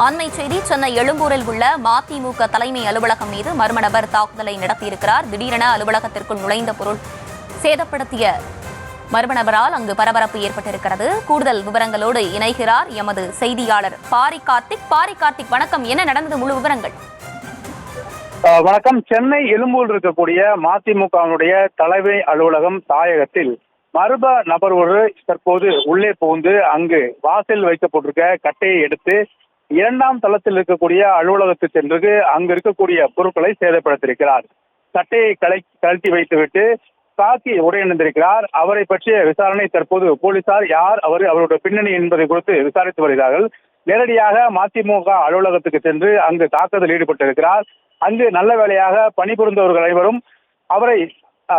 அண்மை செய்தி சென்னை எழும்பூரில் உள்ள மதிமுக தலைமை அலுவலகம் மீது மர்ம நபர் தாக்குதலை நடத்தியிருக்கிறார். திடீரென அலுவலகத்திற்குள் நுழைந்த பொருள் சேதப்படுத்திய மர்ம நபரால் அங்கு பரபரப்பு ஏற்பட்டிருக்கிறது. கூடுதல் விவரங்களோடு இணைகிறார் எமது செய்தியாளர் பாரி கார்த்திக். வணக்கம். என்ன நடந்தது, முழு விவரங்கள்? வணக்கம். சென்னை எழும்பூரில் இருக்கக்கூடிய மதிமுகவினுடைய தலைமை அலுவலகம் தாயகத்தில் மர்ம நபர் ஒரு தற்போது உள்ளே புகுந்து அங்கு வாசல் வைக்கப்பட்டிருக்க கட்டையை எடுத்து இரண்டாம் தளத்தில் இருக்கக்கூடிய அலுவலகத்துக்கு சென்று அங்கு இருக்கக்கூடிய பொருட்களை சேதப்படுத்தியிருக்கிறார். சட்டையை கழட்டி வைத்துவிட்டு காக்கி உடை அணிந்திருக்கிறார். அவரை பற்றிய விசாரணை தற்போது போலீசார் யார் அவருடைய பின்னணி என்பதை குறித்து விசாரித்து வருகிறார்கள். நேரடியாக மதிமுக அலுவலகத்துக்கு சென்று அங்கு தாக்குதல் ஈடுபட்டிருக்கிறார். அங்கு நல்ல வேளையாக பணிபுரிந்தவர்கள் அனைவரும் அவரை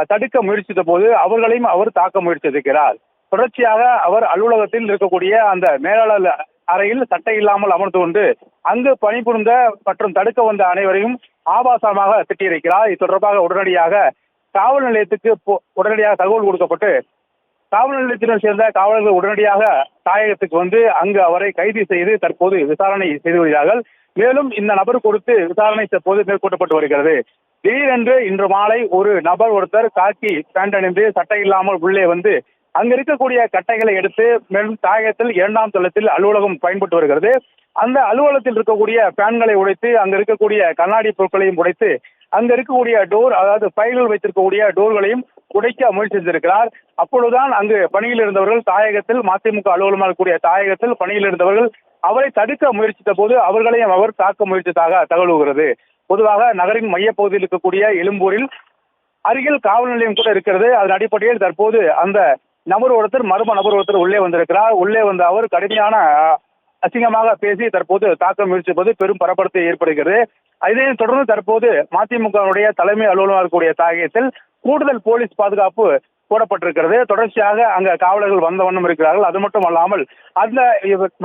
தடுக்க முயற்சித்த போது அவர்களையும் அவர் தாக்க முயற்சித்திருக்கிறார். தொடர்ச்சியாக அவர் அலுவலகத்தில் இருக்கக்கூடிய அந்த மேலாளர் அறையில் சட்டை இல்லாமல் அமர்ந்து கொண்டு அங்கு பணிபுரிந்த மற்றும் தடுக்க வந்த அனைவரையும் ஆபாசமாக திட்டியிருக்கிறார். இது தொடர்பாக உடனடியாக காவல் நிலையத்துக்கு உடனடியாக தகவல் கொடுக்கப்பட்டு காவல் நிலையத்தினர் சேர்ந்த காவலர்கள் உடனடியாக தாயகத்துக்கு வந்து அங்கு அவரை கைது செய்து தற்போது விசாரணை செய்து வருகிறார்கள். மேலும் இந்த நபர் குறித்து விசாரணை தற்போது மேற்கொள்ளப்பட்டு வருகிறது. திடீரென்று இன்று மாலை ஒரு நபர் ஒருத்தர் காக்கி பேண்ட் அணிந்து சட்டை இல்லாமல் உள்ளே வந்து அங்க இருக்கக்கூடிய கட்டைகளை எடுத்து மேலும் தாயகத்தில் இரண்டாம் தளத்தில் அலுவலகம் பயன்பட்டு வருகிறது. அந்த அலுவலகத்தில் இருக்கக்கூடிய பேன்களை உடைத்து அங்க இருக்கக்கூடிய கண்ணாடி பொருட்களையும் உடைத்து அங்க இருக்கக்கூடிய டோர், அதாவது ஃபைல்கள் வைத்திருக்கக்கூடிய டோர்களையும் உடைக்க முயற்சி செய்திருக்கிறார். அப்பொழுதுதான் அங்கு பணியில் இருந்தவர்கள் தாயகத்தில் மதிமுக அலுவலகமாக இருக்கக்கூடிய தாயகத்தில் பணியில் இருந்தவர்கள் அவரை தடுக்க முயற்சித்த போது அவர்களையும் அவர் தாக்க முயற்சித்ததாக தகவல் வருகிறது. பொதுவாக நகரின் மையப்பகுதியில் இருக்கக்கூடிய எழும்பூரில் அருகில் காவல் நிலையம் கூட இருக்கிறது. அதன் அடிப்படையில் தற்போது அந்த மர்ம நபர் ஒருத்தர் உள்ளே வந்திருக்கிறார். உள்ளே வந்த அவர் கடுமையான அசிங்கமாக பேசி தற்போது தாக்க முயற்சிப்பது பெரும் பரபரப்பை ஏற்படுகிறது. இதைத் தொடர்ந்து தற்போது மதிமுகவுடைய தலைமை அலுவலகம் இருக்கக்கூடிய தாயகத்தில் கூடுதல் போலீஸ் பாதுகாப்பு போடப்பட்டிருக்கிறது. தொடர்ச்சியாக அங்க காவலர்கள் வந்த வண்ணம் இருக்கிறார்கள். அது மட்டும் அல்லாமல் அந்த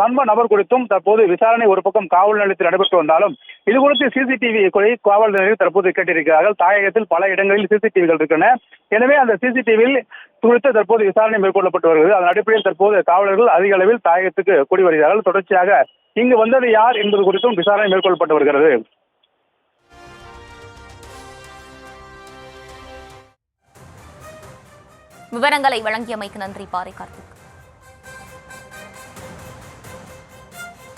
மர்ம நபர் குறித்தும் தற்போது விசாரணை ஒரு பக்கம் காவல் நிலையத்தில் நடைபெற்று வந்தாலும் இது குறித்து சிசிடிவி காவல் நிலையத்தில் தற்போது கேட்டிருக்கிறார்கள். தாயகத்தில் பல இடங்களில் சிசிடிவிகள் இருக்கின்றன. எனவே அந்த சிசிடிவியில் குறித்து தற்போது விசாரணை மேற்கொள்ளப்பட்டு வருகிறது. அதன் அடிப்படையில் தற்போது காவலர்கள் அதிக அளவில் தாயகத்துக்கு கூடி வருகிறார்கள். தொடர்ச்சியாக இங்கு வந்தது யார் என்பது குறித்தும் விசாரணை மேற்கொள்ளப்பட்டு வருகிறது. விவரங்களை வழங்கியமைக்கு நன்றி பாரி கார்த்திக்.